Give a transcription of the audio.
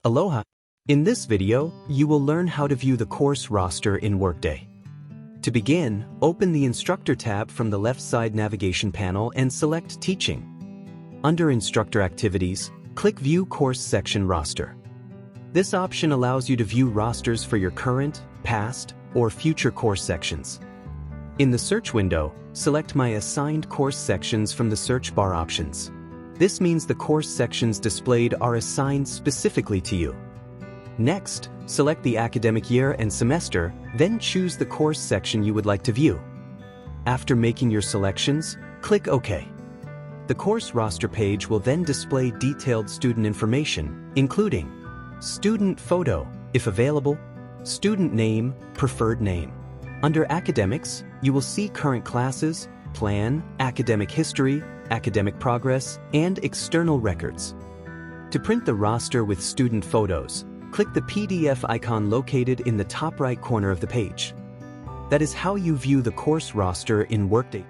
Aloha! In this video, you will learn how to view the course roster in Workday. To begin, open the Instructor tab from the left side navigation panel and select Teaching. Under Instructor Activities, click View Course Section Roster. This option allows you to view rosters for your current, past, or future course sections. In the search window, select My Assigned Course Sections from the search bar options. This means the course sections displayed are assigned specifically to you. Next, select the academic year and semester, then choose the course section you would like to view. After making your selections, click OK. The course roster page will then display detailed student information, including student photo, if available, student name, preferred name. Under Academics, you will see current classes, plan, academic history, academic progress, and external records. To print the roster with student photos, click the PDF icon located in the top right corner of the page. That is how you view the course roster in Workday.